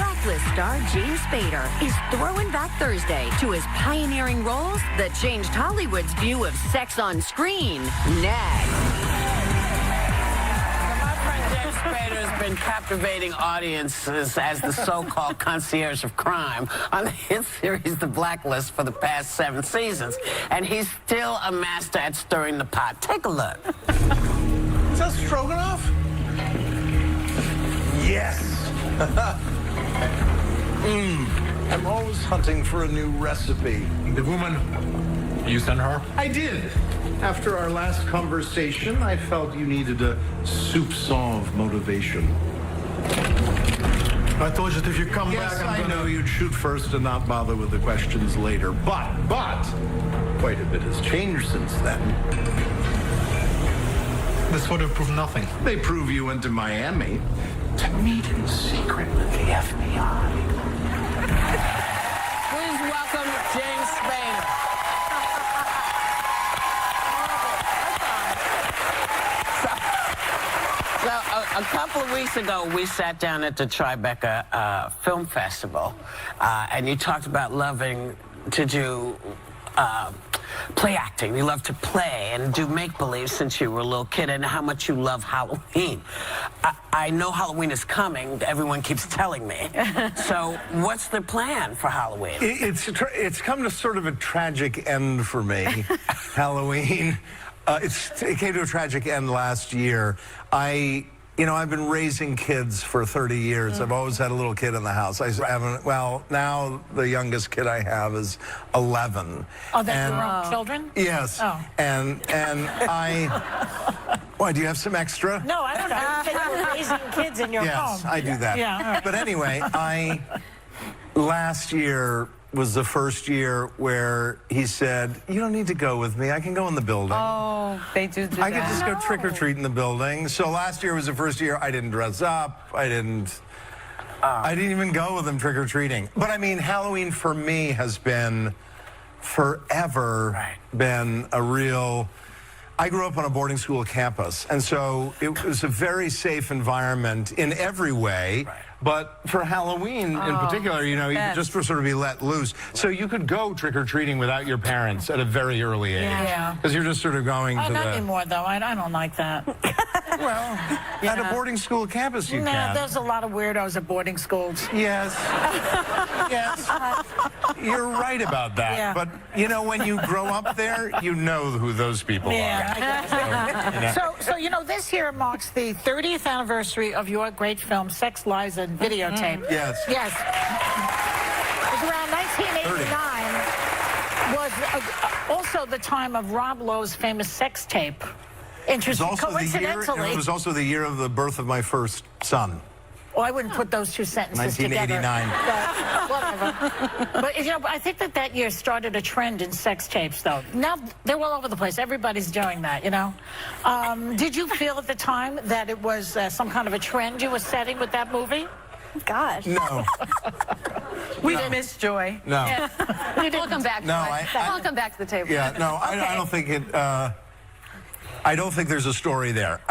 Blacklist star James Spader is throwing back Thursday to his pioneering roles that changed Hollywood's view of sex on screen. Next. My friend James Spader has been captivating audiences as the so-called concierge of crime on the hit series The Blacklist for the past 7 seasons. And he's still a master at stirring the pot. Take a look. Is that stroganoff? Yes. I'm always hunting for a new recipe. The woman, you sent her? I did. After our last conversation, I felt you needed a soupçon of motivation. I told you that if you come Yes, back, I know you'd shoot first and not bother with the questions later. But, quite a bit has changed since then. This would have proved nothing. They prove you went to Miami to meet in secret with the FBI. Please welcome James Spader. A couple of weeks ago, we sat down at the Tribeca Film Festival, and you talked about loving to do play acting. You love to play and do make-believe since you were a little kid, and how much you love Halloween. I know Halloween is coming. Everyone keeps telling me. So what's the plan for Halloween? It's come to sort of a tragic end for me, Halloween. It came to a tragic end last year. I've been raising kids for 30 years. I've always had a little kid in the house. Well, now the youngest kid I have is 11. Oh, that's your own children? Yes. Oh. And why, do you have some extra? No, I don't know. You said you were raising kids in your home. Yes, I do that. Yeah. But anyway, last year was the first year where he said, you don't need to go with me. I can go in the building. Oh, they do that. I could just go trick-or-treat in the building. So last year was the first year I didn't dress up. I didn't even go with him trick-or-treating. But I mean, Halloween for me has been forever been a real... I grew up on a boarding school campus, and so it was a very safe environment in every way. But for Halloween in particular, you could just sort of be let loose. So you could go trick-or-treating without your parents at a very early age. Yeah. Because you're just sort of going to Not anymore, though. I don't like that. Well, at a boarding school campus you can. There's a lot of weirdos at boarding schools. Yes. Yes. You're right about that. Yeah. But, when you grow up there, you know who those people are. So, this year marks the 30th anniversary of your great film, Sex, Lies, and Videotape. Yes. Yes. It was around 1989. Was also the time of Rob Lowe's famous sex tape. Interesting. Coincidentally. It was also the year of the birth of my first son. Well, I wouldn't put those two sentences 1989. Together. But, whatever. But, I think that year started a trend in sex tapes, though. Now, they're all over the place. Everybody's doing that, Did you feel at the time that it was some kind of a trend you were setting with that movie? Gosh. No. We've missed Joy. No. Yeah. We'll come back to I'll come back to the table. Yeah, no, okay. I don't think it... I don't think there's a story there.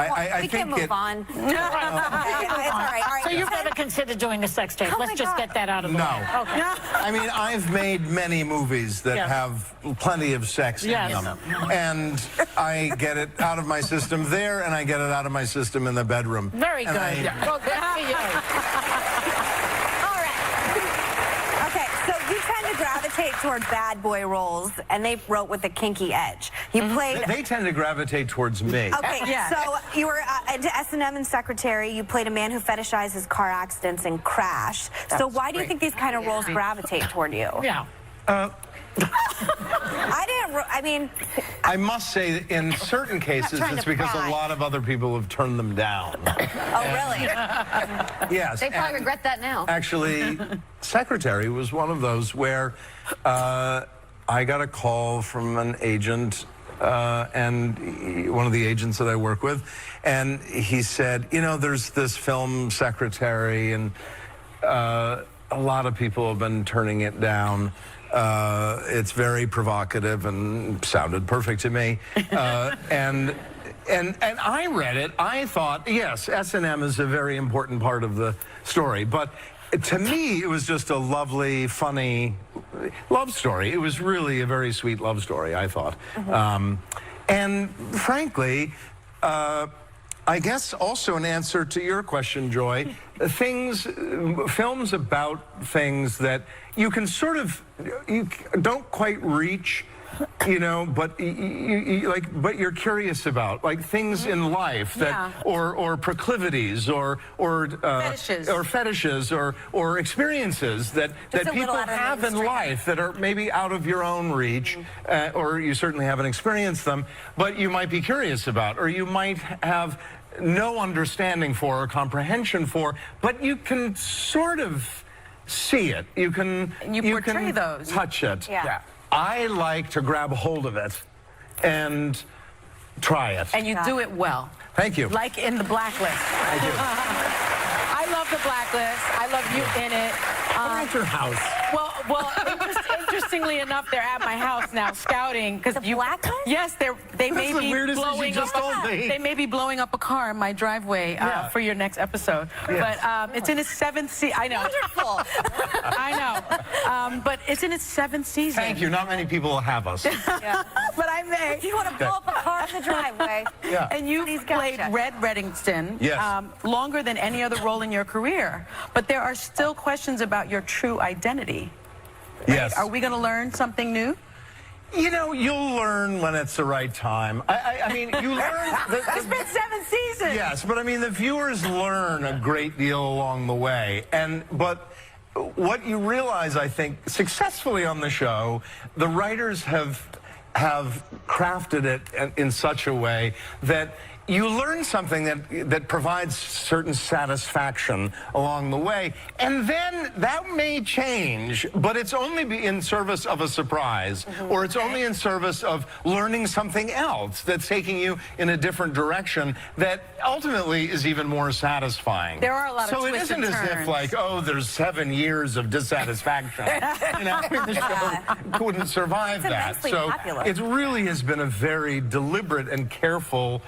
We can move on. All right. So you're going to consider doing a sex tape. Let's just get that out of the way. No. Okay. I mean, I've made many movies that have plenty of sex in them. And I get it out of my system there, and I get it out of my system in the bedroom. Very good. Well, good for you. Gravitate toward bad boy roles, and they wrote with a kinky edge. You played... They tend to gravitate towards me. Okay, so you were into S&M and Secretary. You played a man who fetishizes car accidents and Crash. So why do you think these kind of roles gravitate toward you? Yeah. I must say that in certain cases it's because a lot of other people have turned them down. Oh, really? Yes. They probably regret that now. Actually, Secretary was one of those where I got a call from an agent, and one of the agents that I work with, and he said, there's this film Secretary, and a lot of people have been turning it down. It's very provocative and sounded perfect to me. And I read it. I thought, yes, S&M is a very important part of the story, but to me, it was just a lovely, funny love story. It was really a very sweet love story, I thought. And frankly, I guess also an answer to your question, Joy, films about things that you can sort of, you don't quite reach, you know, but but you're curious about, like things in life that, or proclivities, or fetishes, or experiences that people have in life that are maybe out of your own reach, or you certainly haven't experienced them, but you might be curious about, or you might have no understanding for or comprehension for, but you can sort of see it. You can portray those. Touch it. Yeah. I like to grab a hold of it and try it. And you do it well. Thank you. Like in The Blacklist. I do. I love The Blacklist. I love you in it. At your house. Well, interestingly enough, they're at my house now scouting because The Blacklist? Yes, they may the be weirdest thing you blowing just up. told me. They may be blowing up a car in my driveway for your next episode. Yes. But it's in its 7th season. I know. Wonderful. I know. But it's in its 7th season. Thank you. Not many people have us. But I may. If you want to blow up a car in the driveway. Yeah. And you Please, played gotcha. Red Reddington Yes. longer than any other role in your career. But there are still questions about your true identity. Yes. Are we going to learn something new? You know, you'll learn when it's the right time. I mean, you learn. It's been 7 seasons. Yes, but I mean, the viewers learn a great deal along the way. But what you realize, I think, successfully on the show, the writers have crafted it in such a way that you learn something that provides certain satisfaction along the way, and then that may change, but it's only in service of a surprise, or it's only in service of learning something else that's taking you in a different direction that ultimately is even more satisfying. There are a lot of so it twists isn't and as if turns. like, oh, there's 7 years of dissatisfaction. You know, the show couldn't survive that. immensely So popular. it really has been a very deliberate and careful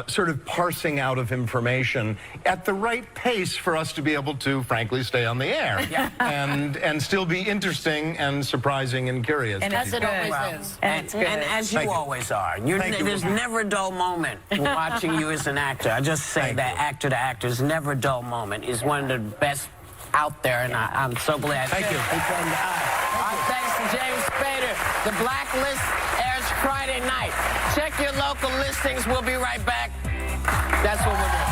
sort of parsing out of information at the right pace for us to be able to, frankly, stay on the air and still be interesting and surprising and curious. And as it always is. And it's good. And as you Thank you. always are. Thank you. There's never a dull moment watching you as an actor. I just say that actor to actor is never a dull moment. He's one of the best out there, and I'm so glad. Thank you. Our thanks to James Spader. The Blacklist airs Friday night. Check your local listings. We'll be right back. That's what we're doing.